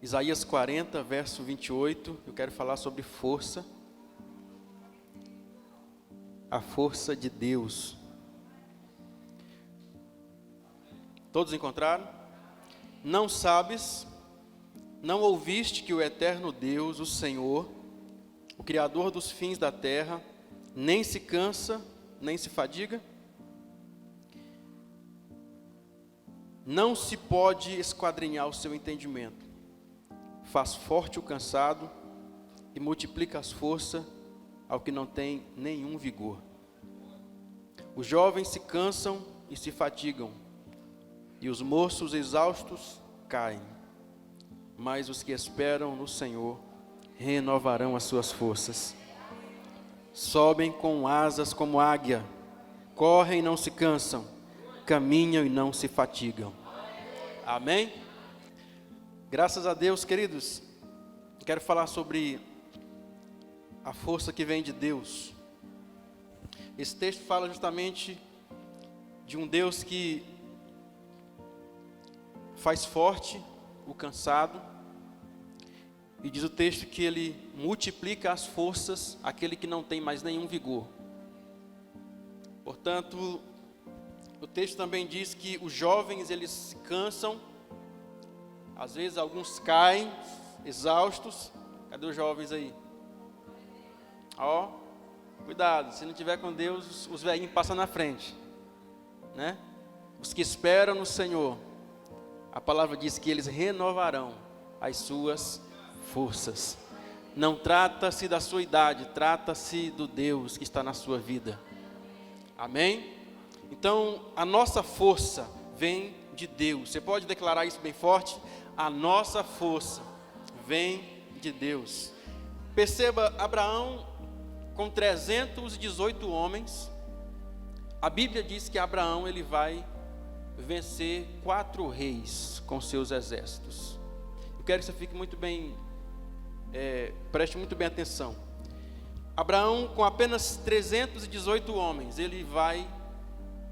Isaías 40, verso 28, eu quero falar sobre força. A força de Deus. Todos encontraram? Não sabes, não ouviste que o eterno Deus, o Senhor, o Criador dos fins da terra, nem se cansa, nem se fadiga? Não se pode esquadrinhar o seu entendimento. Faz forte o cansado e multiplica as forças ao que não tem nenhum vigor. Os jovens se cansam e se fatigam, e os moços exaustos caem. Mas os que esperam no Senhor renovarão as suas forças. Sobem com asas como águia, correm e não se cansam, caminham e não se fatigam. Amém? Graças a Deus, queridos, quero falar sobre a força que vem de Deus. Esse texto fala justamente de um Deus que faz forte o cansado, e diz o texto que Ele multiplica as forças àquele que não tem mais nenhum vigor. Portanto, o texto também diz que os jovens, eles se cansam, às vezes alguns caem, exaustos. Cadê os jovens aí? Ó, cuidado, se não tiver com Deus, os velhinhos passam na frente, né? Os que esperam no Senhor, a palavra diz que eles renovarão as suas forças. Não trata-se da sua idade, trata-se do Deus que está na sua vida. Amém? Então, a nossa força vem de Deus. Você pode declarar isso bem forte? A nossa força vem de Deus. Perceba, Abraão, com 318 homens, a Bíblia diz que Abraão ele vai vencer 4 reis com seus exércitos. Eu quero que você fique muito bem, preste muito bem atenção. Abraão, com apenas 318 homens, ele vai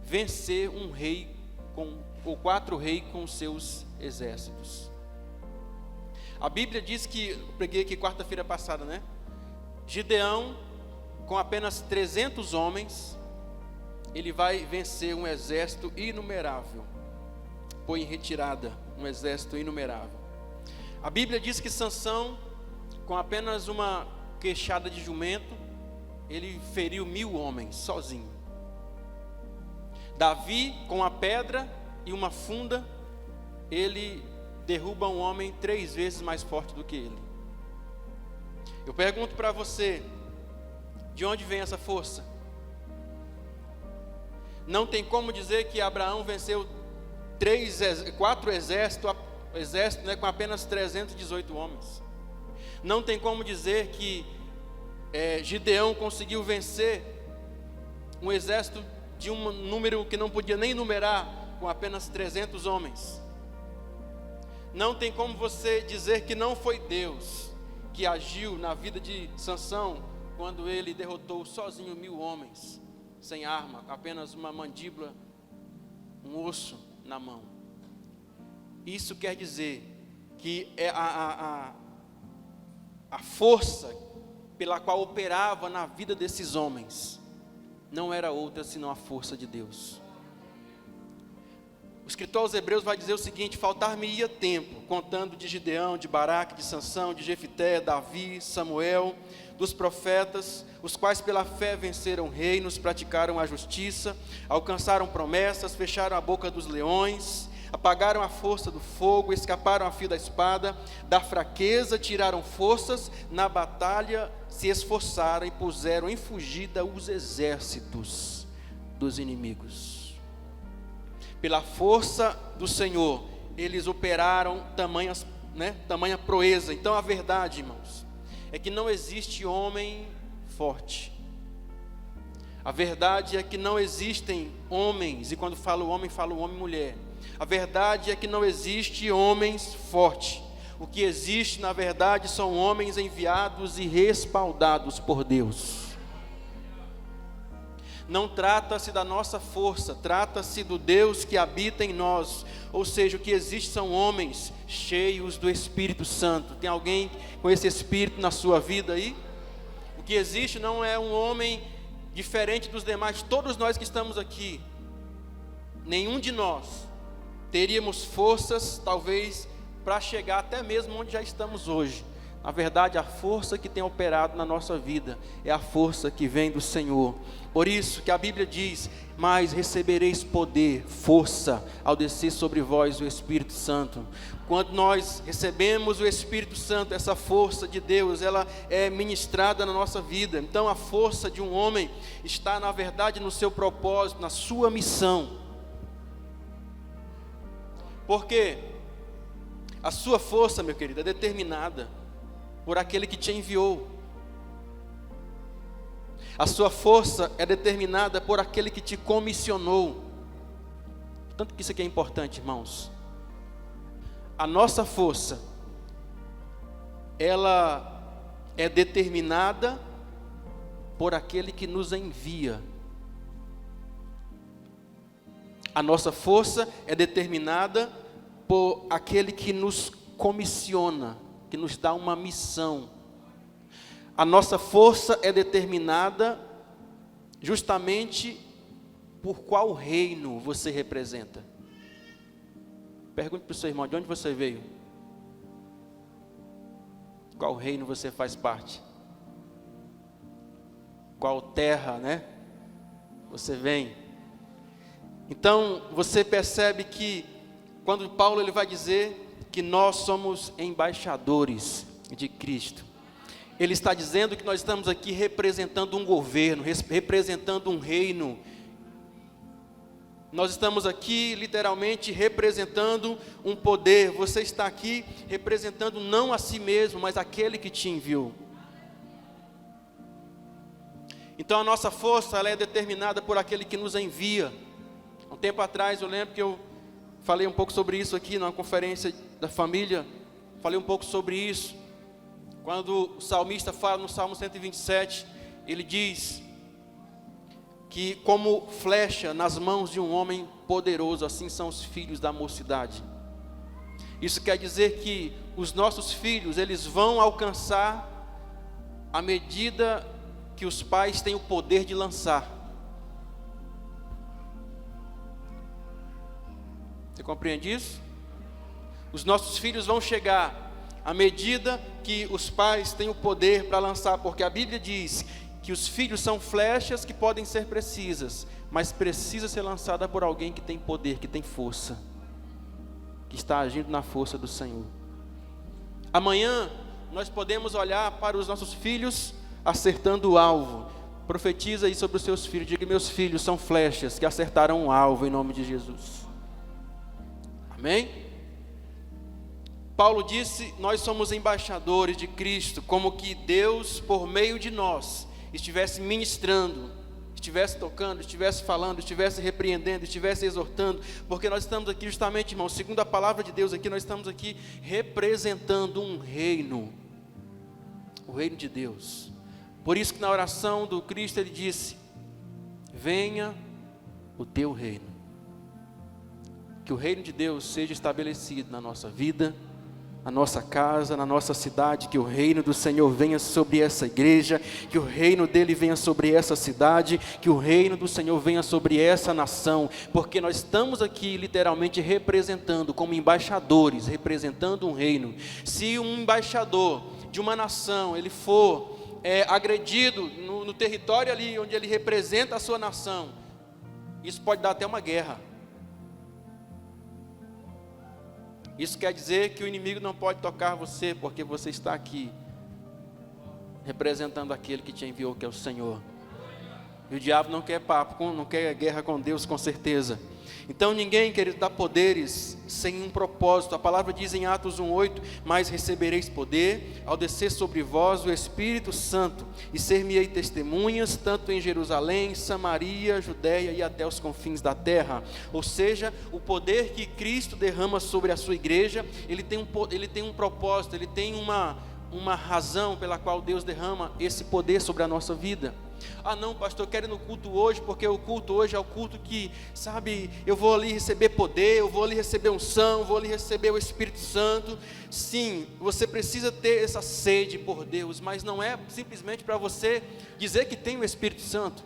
vencer um rei ou 4 reis com seus exércitos. A Bíblia diz que, eu preguei aqui quarta-feira passada, né? Gideão, com apenas 300 homens, ele vai vencer um exército inumerável. Põe em retirada um exército inumerável. A Bíblia diz que Sansão, com apenas uma queixada de jumento, ele feriu 1000 homens sozinho. Davi, com a pedra e uma funda, ele derruba um homem 3 vezes mais forte do que ele. Eu pergunto para você, de onde vem essa força? Não tem como dizer que Abraão venceu 4 exércitos, com apenas 318 homens. Não tem como dizer que Gideão conseguiu vencer um exército de um número que não podia nem numerar, com apenas 300 homens. Não tem como você dizer que não foi Deus que agiu na vida de Sansão, quando ele derrotou sozinho 1000 homens, sem arma, com apenas uma mandíbula, um osso na mão. Isso quer dizer que a força pela qual operava na vida desses homens não era outra senão a força de Deus. O escritor aos Hebreus vai dizer o seguinte: faltar-me-ia tempo, contando de Gideão, de Baraque, de Sansão, de Jefité, Davi, Samuel, dos profetas, os quais pela fé venceram reinos, praticaram a justiça, alcançaram promessas, fecharam a boca dos leões, apagaram a força do fogo, escaparam a fio da espada, da fraqueza tiraram forças, na batalha se esforçaram e puseram em fugida os exércitos dos inimigos. Pela força do Senhor, eles operaram tamanha proeza. Então a verdade, irmãos, é que não existe homem forte. A verdade é que não existem homens, e quando falo homem e mulher. A verdade é que não existe homens fortes. O que existe, na verdade, são homens enviados e respaldados por Deus. Não trata-se da nossa força, trata-se do Deus que habita em nós. Ou seja, o que existe são homens cheios do Espírito Santo. Tem alguém com esse Espírito na sua vida aí? O que existe não é um homem diferente dos demais. Todos nós que estamos aqui, nenhum de nós teríamos forças, talvez, para chegar até mesmo onde já estamos hoje. Na verdade, a força que tem operado na nossa vida é a força que vem do Senhor. Por isso que a Bíblia diz: mas recebereis poder, força, ao descer sobre vós o Espírito Santo. Quando nós recebemos o Espírito Santo, essa força de Deus, ela é ministrada na nossa vida. Então a força de um homem está, na verdade, no seu propósito, na sua missão. Porque a sua força, meu querido, é determinada por aquele que te enviou. A sua força é determinada por aquele que te comissionou. Tanto que isso aqui é importante, irmãos. A nossa força, ela é determinada por aquele que nos envia. A nossa força é determinada por aquele que nos comissiona, que nos dá uma missão. A nossa força é determinada justamente por qual reino você representa. Pergunte para o seu irmão: de onde você veio? Qual reino você faz parte? Qual terra, né? Você vem. Então, você percebe que quando Paulo ele vai dizer que nós somos embaixadores de Cristo, ele está dizendo que nós estamos aqui representando um governo, representando um reino. Nós estamos aqui literalmente representando um poder. Você está aqui representando não a si mesmo, mas aquele que te enviou. Então a nossa força, ela é determinada por aquele que nos envia. Um tempo atrás eu lembro que eu falei um pouco sobre isso aqui numa conferência da família. Falei um pouco sobre isso. Quando o salmista fala no Salmo 127, ele diz que como flecha nas mãos de um homem poderoso, assim são os filhos da mocidade. Isso quer dizer que os nossos filhos, eles vão alcançar à medida que os pais têm o poder de lançar. Você compreende isso? Os nossos filhos vão chegar à medida que os pais têm o poder para lançar, porque a Bíblia diz que os filhos são flechas que podem ser precisas, mas precisa ser lançada por alguém que tem poder, que tem força, que está agindo na força do Senhor. Amanhã nós podemos olhar para os nossos filhos acertando o alvo. Profetiza aí sobre os seus filhos, diga: meus filhos são flechas que acertarão o alvo em nome de Jesus. Amém? Paulo disse: nós somos embaixadores de Cristo, como que Deus, por meio de nós, estivesse ministrando, estivesse tocando, estivesse falando, estivesse repreendendo, estivesse exortando, porque nós estamos aqui justamente, irmão, segundo a palavra de Deus aqui, nós estamos aqui representando um reino, o reino de Deus. Por isso que na oração do Cristo ele disse: venha o teu reino. Que o reino de Deus seja estabelecido na nossa vida, na nossa casa, na nossa cidade, que o reino do Senhor venha sobre essa igreja, que o reino dele venha sobre essa cidade, que o reino do Senhor venha sobre essa nação, porque nós estamos aqui literalmente representando, como embaixadores, representando um reino. Se um embaixador de uma nação, ele for agredido no território ali onde ele representa a sua nação, isso pode dar até uma guerra. Isso quer dizer que o inimigo não pode tocar você, porque você está aqui representando aquele que te enviou, que é o Senhor. E o diabo não quer papo, não quer guerra com Deus, com certeza. Então ninguém, querido, dá poderes sem um propósito. A palavra diz em Atos 1:8: mas recebereis poder ao descer sobre vós o Espírito Santo, e ser-me-ei testemunhas, tanto em Jerusalém, Samaria, Judeia e até os confins da terra. Ou seja, o poder que Cristo derrama sobre a sua igreja, ele tem um propósito, ele tem uma razão pela qual Deus derrama esse poder sobre a nossa vida. Ah não, pastor, eu quero ir no culto hoje, porque o culto hoje é o culto que, sabe, eu vou ali receber poder, eu vou ali receber unção, eu vou ali receber o Espírito Santo. Sim, você precisa ter essa sede por Deus, mas não é simplesmente para você dizer que tem o Espírito Santo.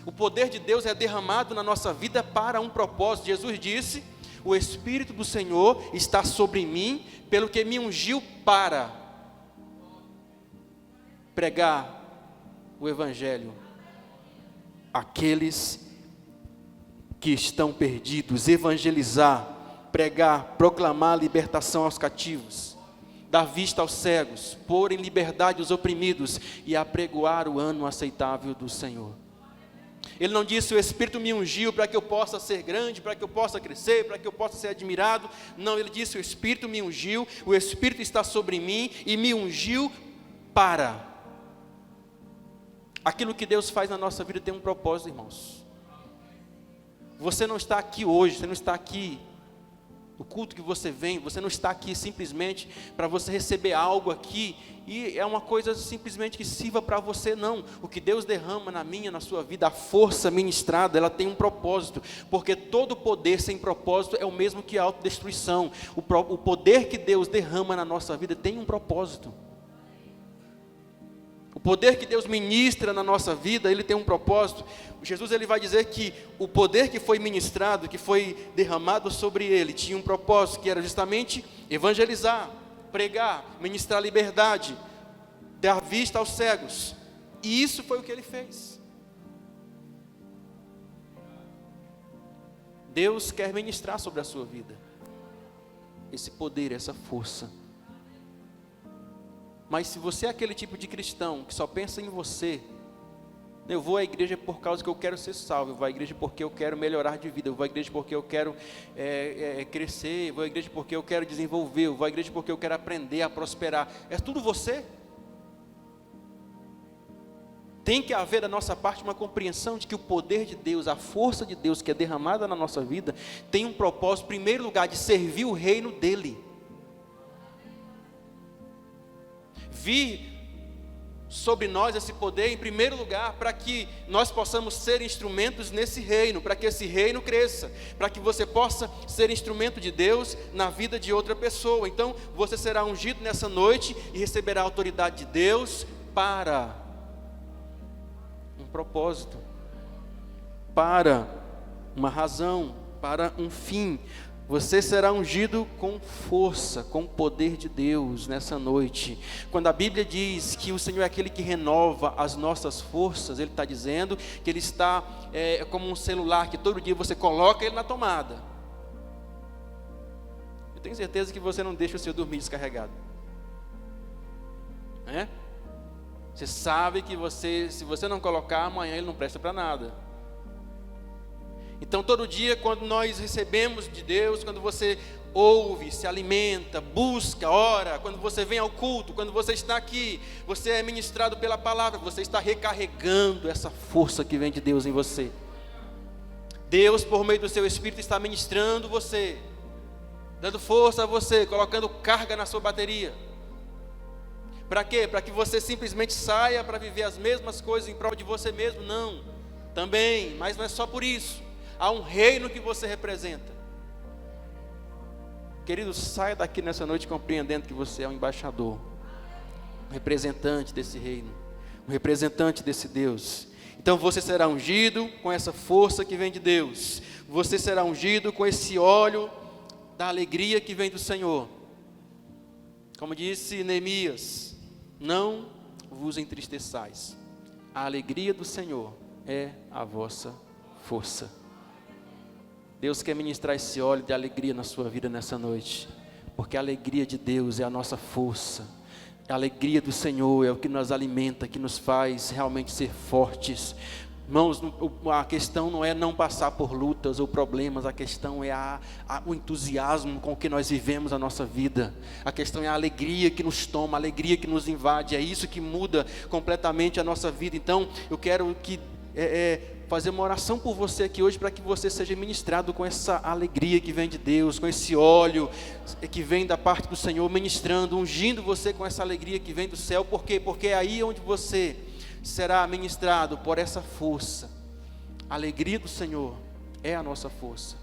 O poder de Deus é derramado na nossa vida para um propósito. Jesus disse: o Espírito do Senhor está sobre mim, pelo que me ungiu para pregar o Evangelho àqueles que estão perdidos, evangelizar, pregar, proclamar a libertação aos cativos, dar vista aos cegos, pôr em liberdade os oprimidos e apregoar o ano aceitável do Senhor. Ele não disse: o Espírito me ungiu para que eu possa ser grande, para que eu possa crescer, para que eu possa ser admirado. Não, ele disse: o Espírito me ungiu, o Espírito está sobre mim e me ungiu para. Aquilo que Deus faz na nossa vida tem um propósito, irmãos. Você não está aqui hoje, você não está aqui no culto que você vem, você não está aqui simplesmente para você receber algo aqui, e é uma coisa simplesmente que sirva para você, não. O que Deus derrama na minha, na sua vida, a força ministrada, ela tem um propósito, porque todo poder sem propósito é o mesmo que a autodestruição. O poder que Deus derrama na nossa vida tem um propósito. O poder que Deus ministra na nossa vida, ele tem um propósito. Jesus, ele vai dizer que o poder que foi ministrado, que foi derramado sobre ele, tinha um propósito, que era justamente evangelizar, pregar, ministrar liberdade, dar vista aos cegos. E isso foi o que ele fez. Deus quer ministrar sobre a sua vida esse poder, essa força. Mas se você é aquele tipo de cristão que só pensa em você, eu vou à igreja por causa que eu quero ser salvo, eu vou à igreja porque eu quero melhorar de vida, eu vou à igreja porque eu quero crescer, eu vou à igreja porque eu quero desenvolver, eu vou à igreja porque eu quero aprender a prosperar. É tudo você? Tem que haver da nossa parte uma compreensão de que o poder de Deus, a força de Deus que é derramada na nossa vida, tem um propósito, em primeiro lugar, de servir o reino dele. Vir sobre nós esse poder, em primeiro lugar, para que nós possamos ser instrumentos nesse reino, para que esse reino cresça, para que você possa ser instrumento de Deus na vida de outra pessoa. Então, você será ungido nessa noite e receberá a autoridade de Deus para um propósito, para uma razão, para um fim. Você será ungido com força, com o poder de Deus nessa noite. Quando a Bíblia diz que o Senhor é aquele que renova as nossas forças, Ele está dizendo que Ele está como um celular que todo dia você coloca ele na tomada. Eu tenho certeza que você não deixa o seu dormir descarregado. Você sabe que se você não colocar, amanhã ele não presta para nada. Então todo dia quando nós recebemos de Deus, quando você ouve, se alimenta, busca, ora, quando você vem ao culto, quando você está aqui, você é ministrado pela palavra, você está recarregando essa força que vem de Deus em você. Deus, por meio do seu Espírito, está ministrando você, dando força a você, colocando carga na sua bateria. Para quê? Para que você simplesmente saia para viver as mesmas coisas em prol de você mesmo? Não, também, mas não é só por isso. Há um reino que você representa. Querido, saia daqui nessa noite compreendendo que você é um embaixador, um representante desse reino, um representante desse Deus. Então você será ungido com essa força que vem de Deus. Você será ungido com esse óleo da alegria que vem do Senhor. Como disse Neemias: não vos entristeçais. A alegria do Senhor é a vossa força. Deus quer ministrar esse óleo de alegria na sua vida nessa noite, porque a alegria de Deus é a nossa força, a alegria do Senhor é o que nos alimenta, que nos faz realmente ser fortes. Irmãos, a questão não é não passar por lutas ou problemas, a questão é o entusiasmo com que nós vivemos a nossa vida, a questão é a alegria que nos toma, a alegria que nos invade, é isso que muda completamente a nossa vida. Então, eu quero fazer uma oração por você aqui hoje, para que você seja ministrado com essa alegria que vem de Deus, com esse óleo que vem da parte do Senhor, ministrando, ungindo você com essa alegria que vem do céu. Por quê? Porque é aí onde você será ministrado por essa força. A alegria do Senhor é a nossa força.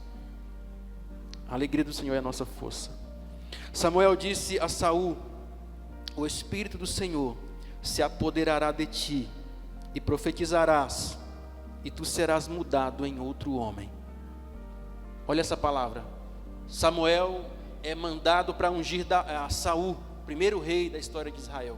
A alegria do Senhor é a nossa força. Samuel disse a Saul: o Espírito do Senhor se apoderará de ti, e profetizarás, e tu serás mudado em outro homem. Olha essa palavra. Samuel é mandado para ungir a Saul, primeiro rei da história de Israel.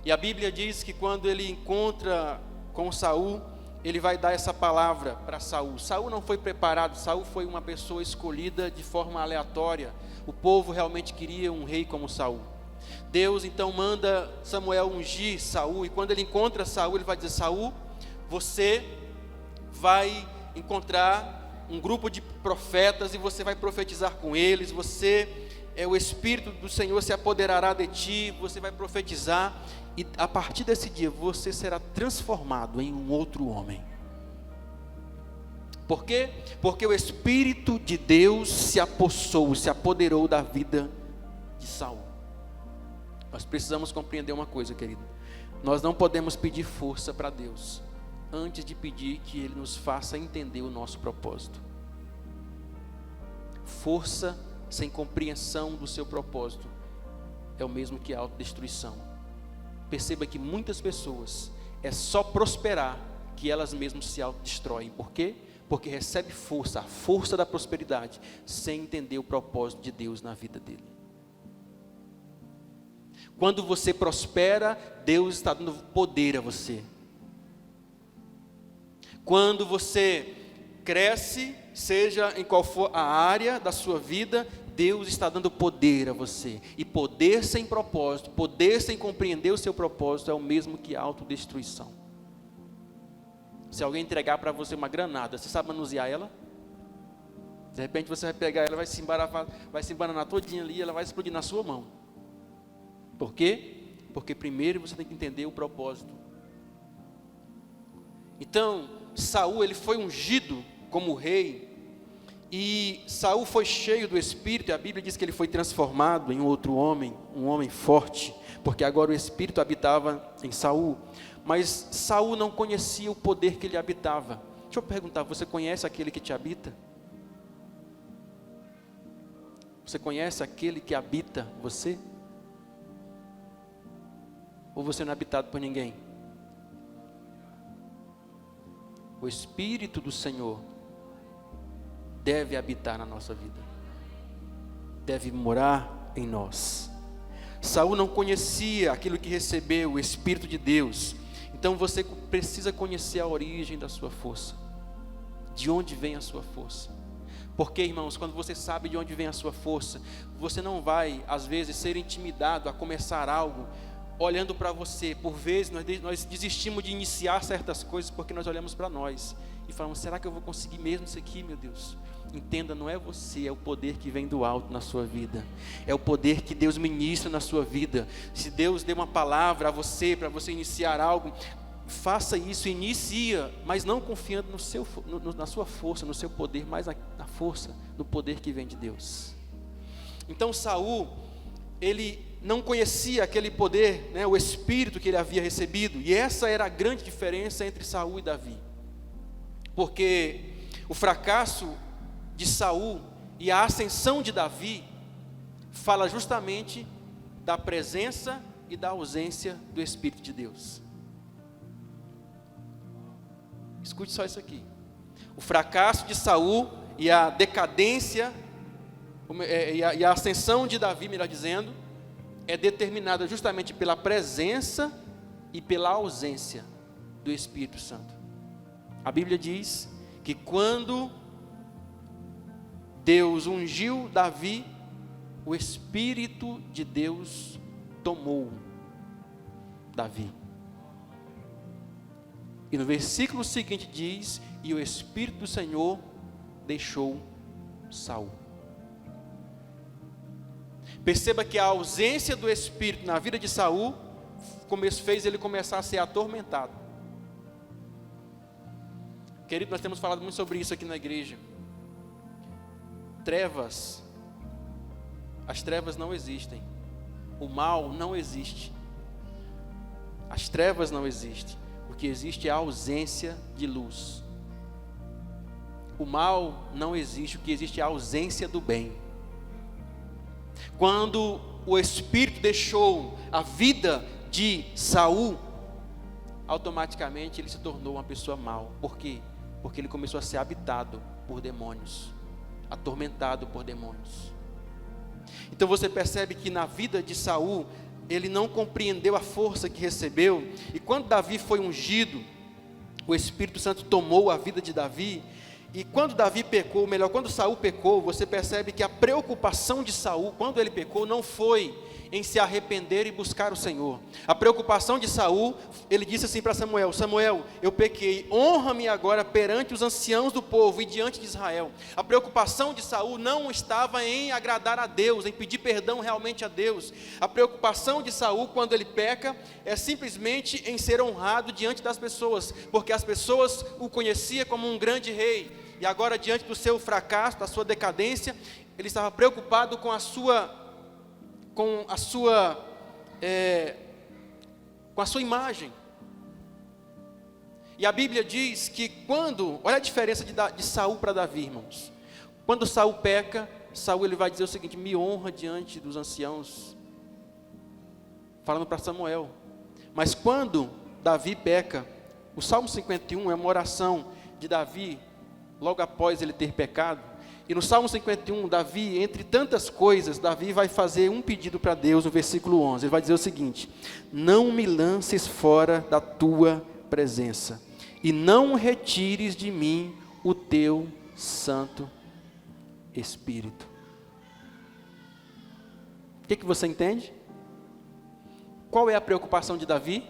E a Bíblia diz que quando ele encontra com Saul, ele vai dar essa palavra para Saul. Saul não foi preparado, Saul foi uma pessoa escolhida de forma aleatória. O povo realmente queria um rei como Saul. Deus então manda Samuel ungir Saul, e quando ele encontra Saul, ele vai dizer: Saul, você vai encontrar um grupo de profetas e você vai profetizar com eles. O Espírito do Senhor se apoderará de ti, você vai profetizar, e a partir desse dia você será transformado em um outro homem. Por quê? Porque o Espírito de Deus se apoderou da vida de Saul. Nós precisamos compreender uma coisa, querido. Nós não podemos pedir força para Deus antes de pedir que Ele nos faça entender o nosso propósito. Força sem compreensão do seu propósito é o mesmo que autodestruição. Perceba que muitas pessoas é só prosperar que elas mesmas se autodestroem. Por quê? Porque recebe força, a força da prosperidade, sem entender o propósito de Deus na vida dele. Quando você prospera, Deus está dando poder a você. Quando você cresce, seja em qual for a área da sua vida, Deus está dando poder a você. E poder sem propósito, poder sem compreender o seu propósito, é o mesmo que autodestruição. Se alguém entregar para você uma granada, você sabe manusear ela? De repente você vai pegar ela, vai se embananar todinha ali, ela vai explodir na sua mão. Por quê? Porque primeiro você tem que entender o propósito. Então, Saul, ele foi ungido como rei, e Saul foi cheio do Espírito, e a Bíblia diz que ele foi transformado em outro homem, um homem forte, porque agora o Espírito habitava em Saul. Mas Saul não conhecia o poder que ele habitava. Deixa eu perguntar, você conhece aquele que te habita? Você conhece aquele que habita você? Ou você não é habitado por ninguém? O Espírito do Senhor deve habitar na nossa vida, deve morar em nós. Saul não conhecia aquilo que recebeu, o Espírito de Deus. Então você precisa conhecer a origem da sua força. De onde vem a sua força? Porque, irmãos, quando você sabe de onde vem a sua força, você não vai, às vezes, ser intimidado a começar algo olhando para você. Por vezes nós desistimos de iniciar certas coisas porque nós olhamos para nós e falamos: será que eu vou conseguir mesmo isso aqui, meu Deus? Entenda, não é você, é o poder que vem do alto na sua vida, é o poder que Deus ministra na sua vida. Se Deus deu uma palavra a você, para você iniciar algo, faça isso, inicia, mas não confiando na sua força, no seu poder, mas na força, no poder que vem de Deus. Então Saul, ele não conhecia aquele poder, né, o Espírito que ele havia recebido, e essa era a grande diferença entre Saul e Davi, porque o fracasso de Saul e a ascensão de Davi fala justamente da presença e da ausência do Espírito de Deus. Escute só isso aqui. O fracasso de Saul e a decadência e a ascensão de Davi, melhor dizendo, é determinada justamente pela presença e pela ausência do Espírito Santo. A Bíblia diz que quando Deus ungiu Davi, o Espírito de Deus tomou Davi. E no versículo seguinte diz: e o Espírito do Senhor deixou Saul. Perceba que a ausência do Espírito na vida de Saul fez ele começar a ser atormentado. Querido, nós temos falado muito sobre isso aqui na igreja. Trevas, as trevas não existem, o mal não existe. As trevas não existem. O que existe é a ausência de luz. O mal não existe, o que existe é a ausência do bem. Quando o Espírito deixou a vida de Saul, automaticamente ele se tornou uma pessoa mau. Por quê? Porque ele começou a ser habitado por demônios, atormentado por demônios. Então você percebe que na vida de Saul, ele não compreendeu a força que recebeu, e quando Davi foi ungido, o Espírito Santo tomou a vida de Davi, e quando Davi pecou, ou melhor, quando Saul pecou, você percebe que a preocupação de Saul, quando ele pecou, não foi em se arrepender e buscar o Senhor. A preocupação de Saul, ele disse assim para Samuel: Samuel, eu pequei, honra-me agora perante os anciãos do povo e diante de Israel. A preocupação de Saul não estava em agradar a Deus, em pedir perdão realmente a Deus. A preocupação de Saul, quando ele peca, é simplesmente em ser honrado diante das pessoas, porque as pessoas o conheciam como um grande rei, e agora diante do seu fracasso, da sua decadência, ele estava preocupado com a sua imagem. E a Bíblia diz que olha a diferença de Saul para Davi, irmãos. Quando Saul peca, Saul ele vai dizer o seguinte: me honra diante dos anciãos, falando para Samuel. Mas quando Davi peca, o Salmo 51 é uma oração de Davi, logo após ele ter pecado. E no Salmo 51, Davi, entre tantas coisas, Davi vai fazer um pedido para Deus no versículo 11. Ele vai dizer o seguinte: não me lances fora da tua presença, e não retires de mim o teu Santo Espírito. O que você entende? Qual é a preocupação de Davi?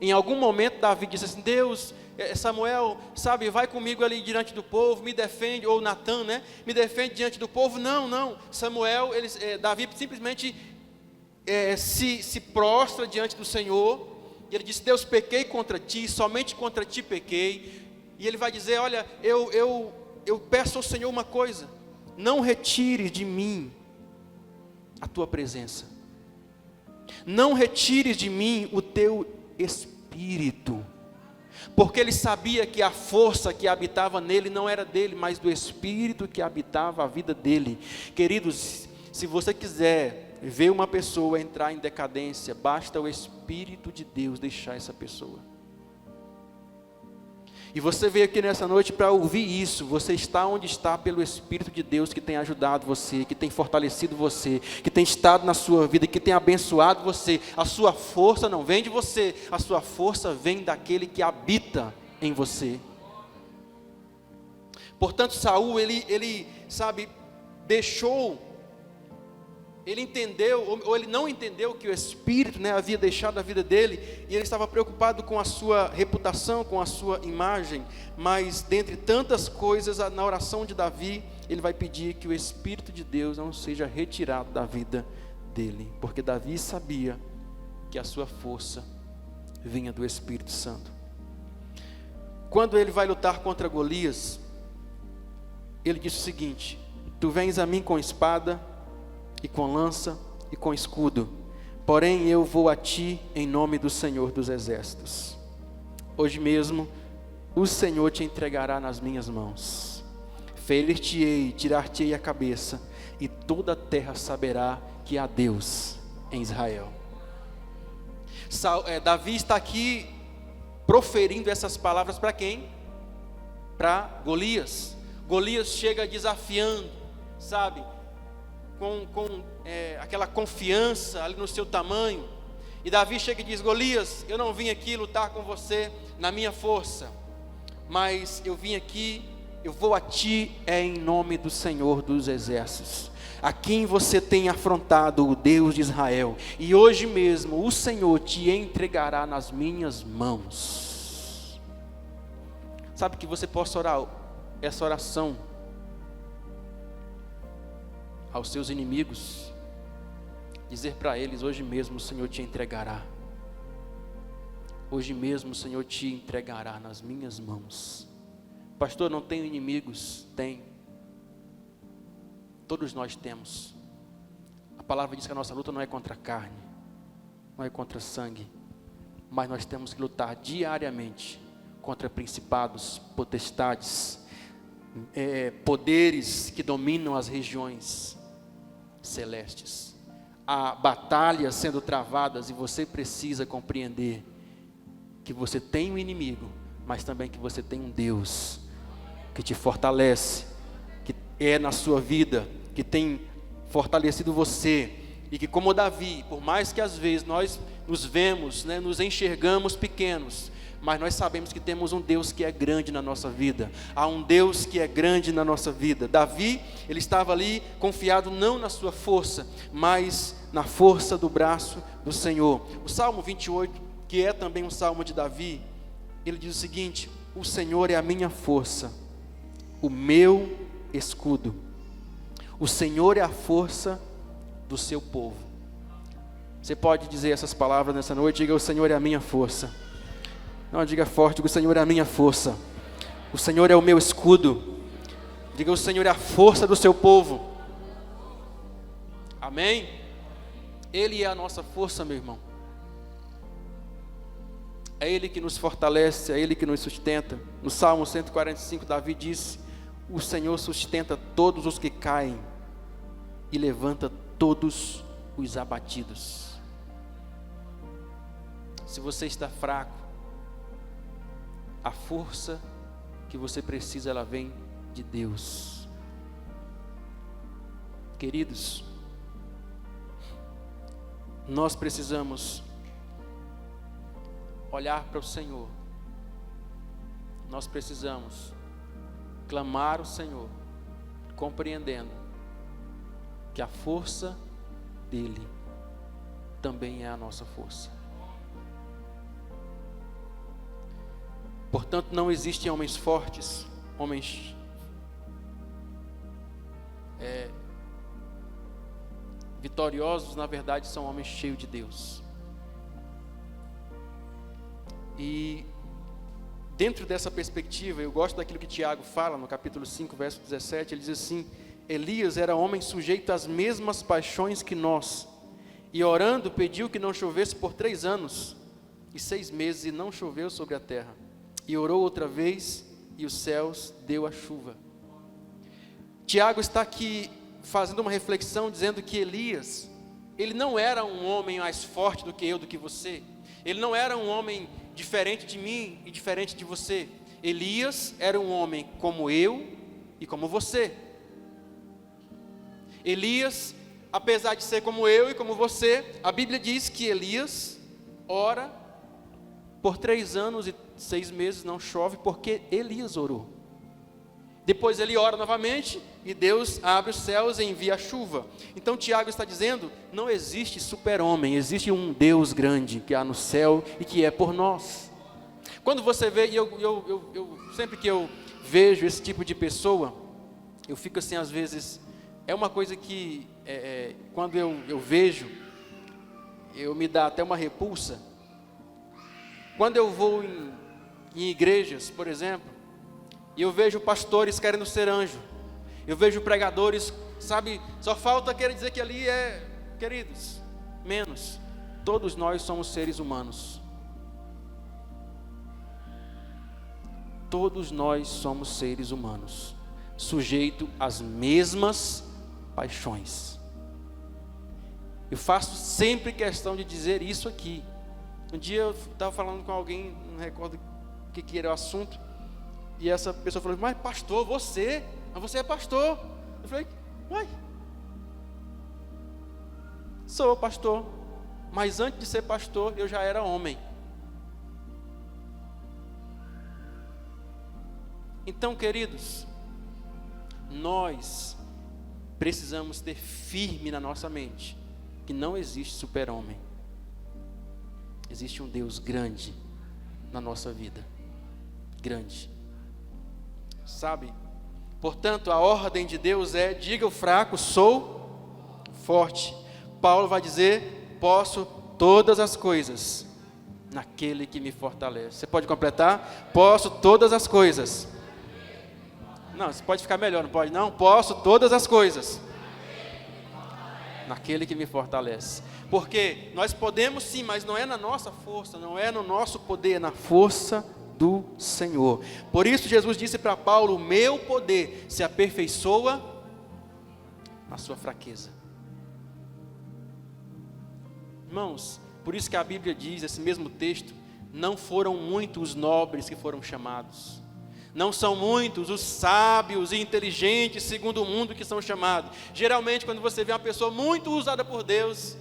Em algum momento Davi disse assim: Deus, Samuel, sabe, vai comigo ali diante do povo, me defende, ou Natan, né, me defende diante do povo. Não, Samuel, Davi simplesmente se prostra diante do Senhor, e ele disse: Deus, pequei contra ti, somente contra ti pequei. E ele vai dizer: olha, eu peço ao Senhor uma coisa, não retires de mim a tua presença, não retires de mim o teu Espírito, porque ele sabia que a força que habitava nele não era dele, mas do Espírito que habitava a vida dele. Queridos, se você quiser ver uma pessoa entrar em decadência, basta o Espírito de Deus deixar essa pessoa. E você veio aqui nessa noite para ouvir isso. Você está onde está pelo Espírito de Deus, que tem ajudado você, que tem fortalecido você, que tem estado na sua vida, que tem abençoado você. A sua força não vem de você, a sua força vem daquele que habita em você. Portanto, Saul, ele ele entendeu, ou ele não entendeu que o Espírito, havia deixado a vida dele, e ele estava preocupado com a sua reputação, com a sua imagem. Mas dentre tantas coisas, na oração de Davi, ele vai pedir que o Espírito de Deus não seja retirado da vida dele, porque Davi sabia que a sua força vinha do Espírito Santo. Quando ele vai lutar contra Golias, ele disse o seguinte: tu vens a mim com espada e com lança e com escudo, porém eu vou a ti em nome do Senhor dos Exércitos. Hoje mesmo o Senhor te entregará nas minhas mãos, ferir-te-ei, tirar-te-ei a cabeça, e toda a terra saberá que há Deus em Israel. Davi está aqui proferindo essas palavras para quem? Para Golias. Golias chega desafiando, com aquela confiança ali no seu tamanho. E Davi chega e diz: Golias, eu não vim aqui lutar com você na minha força, mas eu vim aqui, eu vou a ti em nome do Senhor dos Exércitos, a quem você tem afrontado, o Deus de Israel, e hoje mesmo o Senhor te entregará nas minhas mãos. Sabe que você possa orar essa oração aos seus inimigos, dizer para eles: hoje mesmo o Senhor te entregará, hoje mesmo o Senhor te entregará nas minhas mãos. Pastor, não tenho inimigos? Tem, todos nós temos. A palavra diz que a nossa luta não é contra a carne, não é contra sangue, mas nós temos que lutar diariamente contra principados, potestades, poderes que dominam as regiões celestes. Há batalhas sendo travadas e você precisa compreender que você tem um inimigo, mas também que você tem um Deus que te fortalece, que é na sua vida, que tem fortalecido você, e que como Davi, por mais que às vezes nós nos vemos, nos enxergamos pequenos, mas nós sabemos que temos um Deus que é grande na nossa vida. Há um Deus que é grande na nossa vida. Davi, ele estava ali confiado não na sua força, mas na força do braço do Senhor. O Salmo 28, que é também um salmo de Davi, ele diz o seguinte: o Senhor é a minha força, o meu escudo. O Senhor é a força do seu povo. Você pode dizer essas palavras nessa noite? Diga: o Senhor é a minha força. Não, diga forte: diga: o Senhor é a minha força, o Senhor é o meu escudo. Diga: o Senhor é a força do seu povo. Amém? Ele é a nossa força, meu irmão. É Ele que nos fortalece, é Ele que nos sustenta. No Salmo 145, Davi disse: o Senhor sustenta todos os que caem e levanta todos os abatidos. Se você está fraco, a força que você precisa, ela vem de Deus. Queridos, nós precisamos olhar para o Senhor. Nós precisamos clamar ao Senhor, compreendendo que a força dele também é a nossa força. Portanto, não existem homens fortes, homens vitoriosos. Na verdade, são homens cheios de Deus. E dentro dessa perspectiva, eu gosto daquilo que Tiago fala no capítulo 5, verso 17. Ele diz assim: Elias era homem sujeito às mesmas paixões que nós, e orando pediu que não chovesse por 3 anos e 6 meses, e não choveu sobre a terra. E orou outra vez, e os céus deu a chuva. Tiago está aqui fazendo uma reflexão, dizendo que Elias, ele não era um homem mais forte do que eu, do que você. Ele não era um homem diferente de mim e diferente de você. Elias era um homem como eu e como você. Elias, apesar de ser como eu e como você, a Bíblia diz que Elias ora por 3 anos e 6 meses, não chove, porque Elias orou. Depois ele ora novamente e Deus abre os céus e envia a chuva. Então Tiago está dizendo: não existe super-homem, existe um Deus grande que há no céu e que é por nós. Quando você vê, e eu sempre que eu vejo esse tipo de pessoa, eu fico assim, às vezes, é uma coisa que, quando eu vejo, eu me dá até uma repulsa. Quando eu vou em igrejas, por exemplo, e eu vejo pastores querendo ser anjo, eu vejo pregadores, sabe, só falta querer dizer que ali é, queridos, menos. Todos nós somos seres humanos. Todos nós somos seres humanos, sujeitos às mesmas paixões. Eu faço sempre questão de dizer isso aqui. Um dia eu estava falando com alguém, não recordo o que era o assunto, e essa pessoa falou: mas pastor, você é pastor. Eu falei: uai, sou pastor, mas antes de ser pastor eu já era homem. Então, queridos, nós precisamos ter firme na nossa mente que não existe super-homem. Existe um Deus grande na nossa vida, grande, sabe? Portanto, a ordem de Deus é: diga o fraco, sou forte. Paulo vai dizer: posso todas as coisas naquele que me fortalece. Você pode completar? Posso todas as coisas. Não, você pode ficar melhor, não pode? Não, posso todas as coisas. naquele que me fortalece. Porque nós podemos sim, mas não é na nossa força, não é no nosso poder, é na força do Senhor. Por isso Jesus disse para Paulo: o meu poder se aperfeiçoa na sua fraqueza. Irmãos, por isso que a Bíblia diz, esse mesmo texto, não foram muitos os nobres que foram chamados. Não são muitos os sábios e inteligentes segundo o mundo que são chamados. Geralmente quando você vê uma pessoa muito usada por Deus,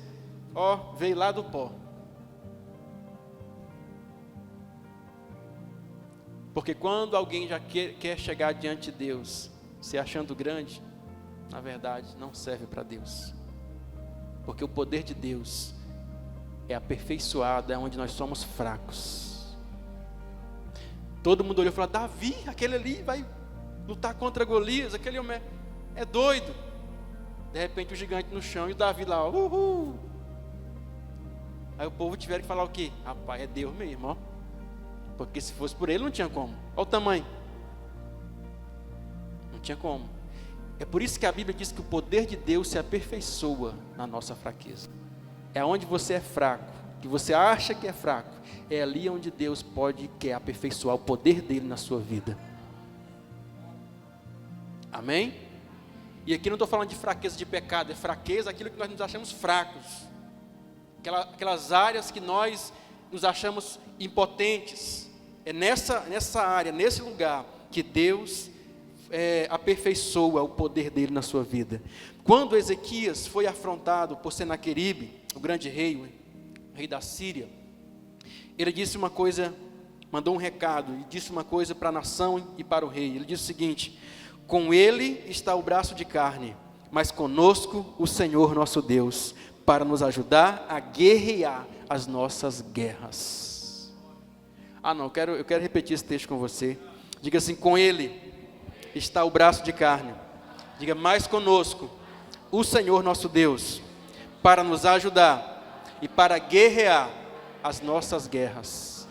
veio lá do pó. Porque quando alguém já quer chegar diante de Deus, se achando grande, na verdade não serve para Deus. Porque o poder de Deus é aperfeiçoado, é onde nós somos fracos. Todo mundo olhou e falou: Davi, aquele ali vai lutar contra Golias, aquele homem é doido. De repente o gigante no chão e o Davi lá, uhul. Aí o povo tiveram que falar o quê? Rapaz, é Deus mesmo, ó. Porque se fosse por ele não tinha como. Olha o tamanho. Não tinha como. É por isso que a Bíblia diz que o poder de Deus se aperfeiçoa na nossa fraqueza. É onde você é fraco, que você acha que é fraco, é ali onde Deus quer aperfeiçoar o poder dele na sua vida. Amém? E aqui não estou falando de fraqueza de pecado, é fraqueza aquilo que nós nos achamos fracos. Aquelas áreas que nós nos achamos impotentes. É nessa área, nesse lugar, que Deus aperfeiçoa o poder dele na sua vida. Quando Ezequias foi afrontado por Senaqueribe, o grande rei, o rei da Síria, ele disse uma coisa, mandou um recado, e disse uma coisa para a nação e para o rei. Ele disse o seguinte: com ele está o braço de carne, mas conosco o Senhor nosso Deus, para nos ajudar a guerrear as nossas guerras. Eu quero repetir esse texto com você. Diga assim: com ele está o braço de carne. Diga: mais conosco o Senhor nosso Deus, para nos ajudar e para guerrear as nossas guerras.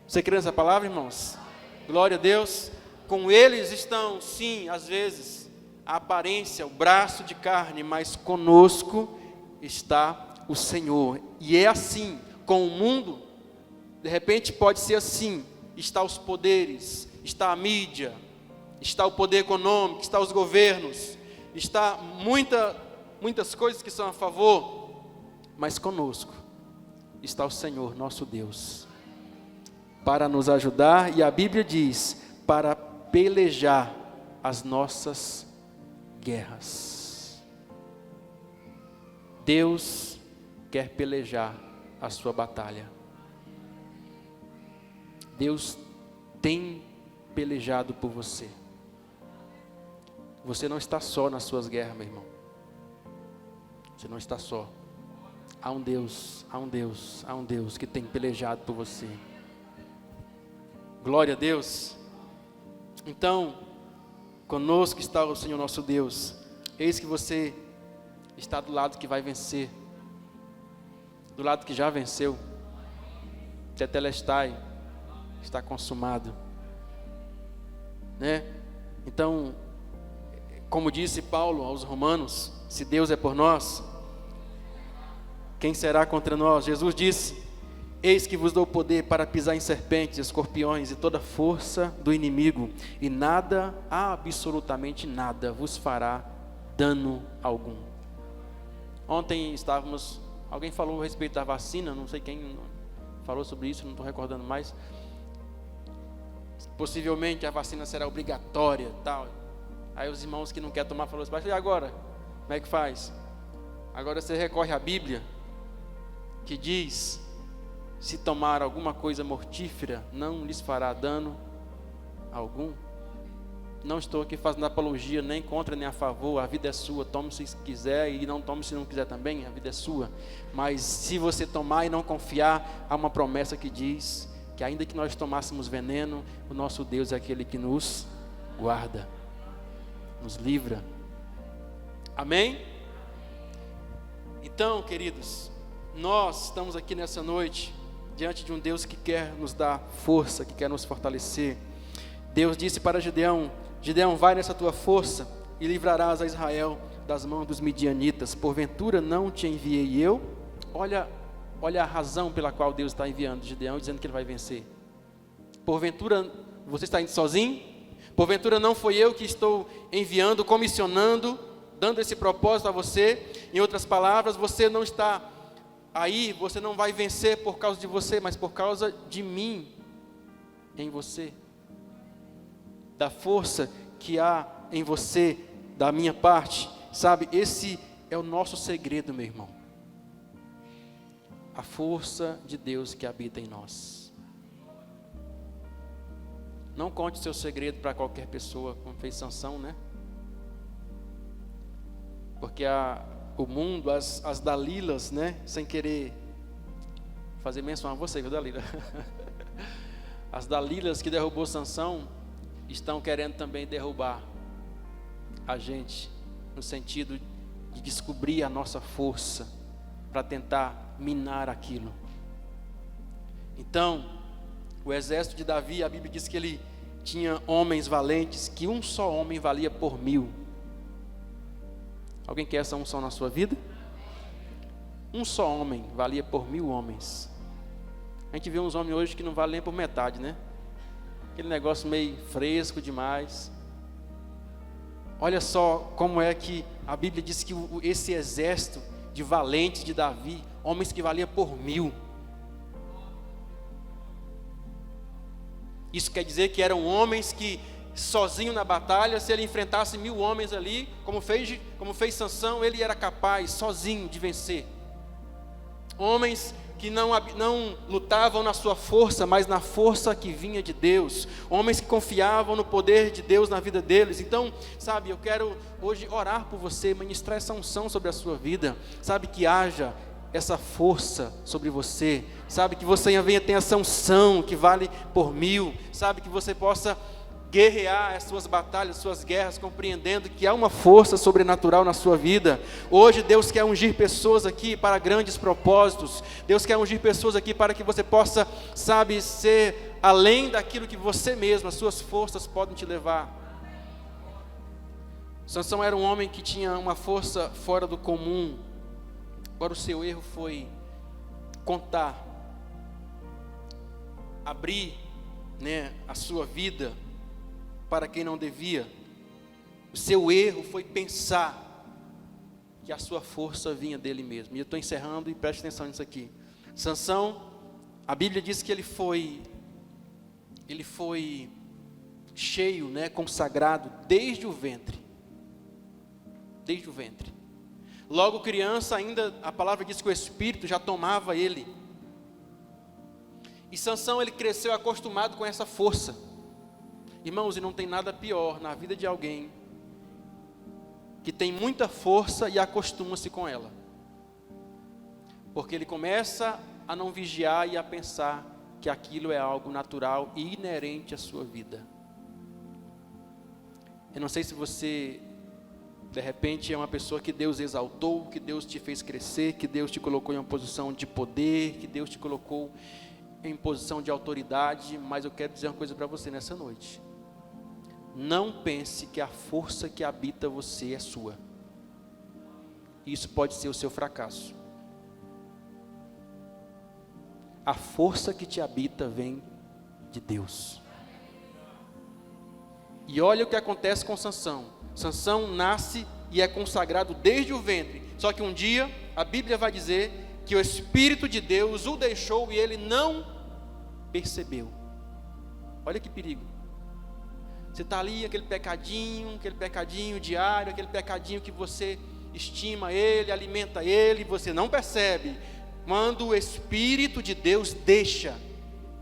Você crê nessa palavra, irmãos? Glória a Deus. Com eles estão, sim, às vezes, a aparência, o braço de carne, mas conosco está o Senhor. E é assim, com o mundo, de repente pode ser assim, está os poderes, está a mídia, está o poder econômico, está os governos, está muitas coisas que são a favor, mas conosco está o Senhor nosso Deus, para nos ajudar, e a Bíblia diz, para pelejar as nossas guerras. Deus quer pelejar a sua batalha. Deus tem pelejado por você. Você não está só nas suas guerras, meu irmão. Você não está só. Há um Deus que tem pelejado por você. Glória a Deus. Então, conosco está o Senhor nosso Deus. Eis que você está do lado que vai vencer, do lado que já venceu. Tetelestai, está consumado, né? Então, como disse Paulo aos Romanos, se Deus é por nós, quem será contra nós? Jesus disse: eis que vos dou poder para pisar em serpentes, escorpiões e toda força do inimigo, e nada, absolutamente nada, vos fará dano algum. Ontem alguém falou a respeito da vacina, não sei quem falou sobre isso, não estou recordando mais. Possivelmente a vacina será obrigatória, tal. Aí os irmãos que não querem tomar falaram assim: e agora? Como é que faz? Agora você recorre à Bíblia, que diz: se tomar alguma coisa mortífera, não lhes fará dano algum. Não estou aqui fazendo apologia nem contra nem a favor, a vida é sua, tome se quiser e não tome se não quiser também, a vida é sua. Mas se você tomar e não confiar, há uma promessa que diz que ainda que nós tomássemos veneno, o nosso Deus é aquele que nos guarda, nos livra. Amém? Então, queridos, nós estamos aqui nessa noite diante de um Deus que quer nos dar força, que quer nos fortalecer. Deus disse para Gideão: Gideão, vai nessa tua força e livrarás a Israel das mãos dos midianitas. Porventura não te enviei eu? Olha a razão pela qual Deus está enviando Gideão, dizendo que ele vai vencer. Porventura você está indo sozinho? Porventura não foi eu que estou enviando, comissionando, dando esse propósito a você? Em outras palavras, você não está aí, você não vai vencer por causa de você, mas por causa de mim em você. Da força que há em você, da minha parte. Sabe, esse é o nosso segredo, meu irmão. A força de Deus que habita em nós. Não conte seu segredo para qualquer pessoa, como fez Sansão, né? Porque o mundo, as Dalilas, né? Sem querer fazer menção a você, viu, Dalila? As Dalilas que derrubou Sansão estão querendo também derrubar a gente, no sentido de descobrir a nossa força, para tentar minar aquilo. Então, o exército de Davi, a Bíblia diz que ele tinha homens valentes, que um só homem valia por 1000. Alguém quer essa unção na sua vida? Um só homem valia por 1000 homens. A gente vê uns homens hoje que não valem nem por metade, né? Aquele negócio meio fresco demais. Olha só como é que a Bíblia diz que esse exército de valentes de Davi, homens que valiam por 1000. Isso quer dizer que eram homens que, sozinho na batalha, se ele enfrentasse 1000 homens ali, como fez Sansão, ele era capaz, sozinho, de vencer. Homens que não lutavam na sua força, mas na força que vinha de Deus. Homens que confiavam no poder de Deus na vida deles. Então, sabe, eu quero hoje orar por você, ministrar essa unção sobre a sua vida. Sabe, que haja essa força sobre você. Sabe, que você venha ter essa unção que vale por 1000. Sabe, que você possa guerrear as suas batalhas, as suas guerras, compreendendo que há uma força sobrenatural na sua vida. Hoje Deus quer ungir pessoas aqui para grandes propósitos. Deus quer ungir pessoas aqui para que você possa, sabe, ser além daquilo que você mesmo, as suas forças podem te levar. Sansão era um homem que tinha uma força fora do comum. Agora o seu erro foi contar, abrir, né, a sua vida para quem não devia. O seu erro foi pensar que a sua força vinha dele mesmo. E eu estou encerrando, e preste atenção nisso aqui. Sansão, a Bíblia diz que ele foi cheio, né, consagrado desde o ventre. Desde o ventre. Logo criança ainda, a palavra diz que o Espírito já tomava ele. E Sansão, ele cresceu acostumado com essa força. Irmãos, e não tem nada pior na vida de alguém que tem muita força e acostuma-se com ela. Porque ele começa a não vigiar e a pensar que aquilo é algo natural e inerente à sua vida. Eu não sei se você, de repente, é uma pessoa que Deus exaltou, que Deus te fez crescer, que Deus te colocou em uma posição de poder, que Deus te colocou em posição de autoridade, mas eu quero dizer uma coisa para você nessa noite. Não pense que a força que habita você é sua. Isso pode ser o seu fracasso. A força que te habita vem de Deus. E olha o que acontece com Sansão. Sansão nasce e é consagrado desde o ventre. Só que um dia a Bíblia vai dizer que o Espírito de Deus o deixou e ele não percebeu. Olha que perigo. Você está ali, aquele pecadinho diário, aquele pecadinho que você estima ele, alimenta ele, você não percebe. Quando o Espírito de Deus deixa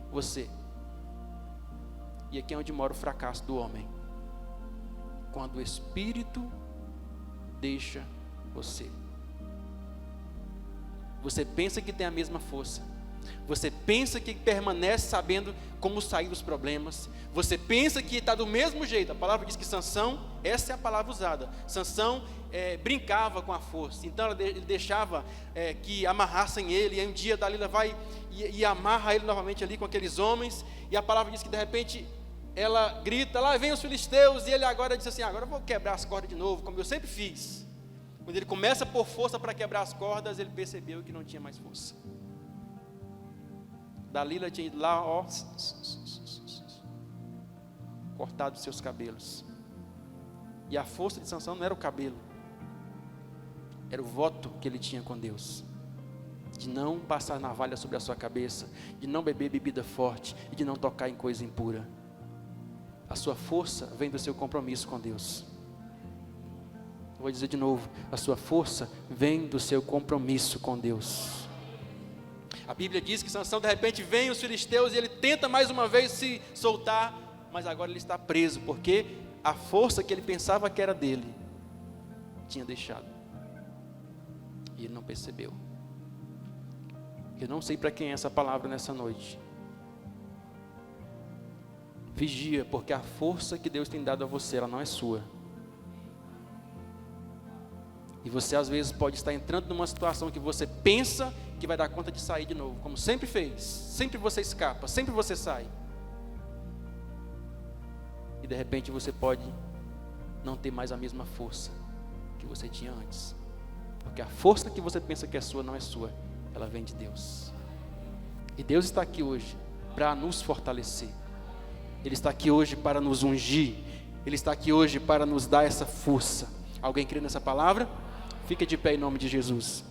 você. E aqui é onde mora o fracasso do homem. Quando o Espírito deixa você. Você pensa que tem a mesma força. Você pensa que permanece sabendo como sair dos problemas. Você pensa que está do mesmo jeito. A palavra diz que Sansão, essa é a palavra usada. Sansão brincava com a força. Então ele deixava que amarrassem ele. E aí um dia Dalila vai e amarra ele novamente ali com aqueles homens. E a palavra diz que de repente ela grita, lá vem os filisteus, e ele agora diz assim, agora eu vou quebrar as cordas de novo, como eu sempre fiz. Quando ele começa a pôr força para quebrar as cordas, ele percebeu que não tinha mais força. Dalila tinha ido lá, ó, cortado os seus cabelos. E a força de Sansão não era o cabelo, era o voto que ele tinha com Deus, de não passar navalha sobre a sua cabeça, de não beber bebida forte e de não tocar em coisa impura. A sua força vem do seu compromisso com Deus. Eu vou dizer de novo, a sua força vem do seu compromisso com Deus. A Bíblia diz que Sansão de repente vem os filisteus e ele tenta mais uma vez se soltar, mas agora ele está preso, porque a força que ele pensava que era dele, tinha deixado. E ele não percebeu. Eu não sei para quem é essa palavra nessa noite. Vigia, porque a força que Deus tem dado a você, ela não é sua. E você às vezes pode estar entrando numa situação que você pensa que vai dar conta de sair de novo, como sempre fez. Sempre você escapa, sempre você sai. E de repente você pode não ter mais a mesma força que você tinha antes. Porque a força que você pensa que é sua, não é sua. Ela vem de Deus. E Deus está aqui hoje para nos fortalecer. Ele está aqui hoje para nos ungir. Ele está aqui hoje para nos dar essa força. Alguém crê nessa palavra? Fica de pé em nome de Jesus.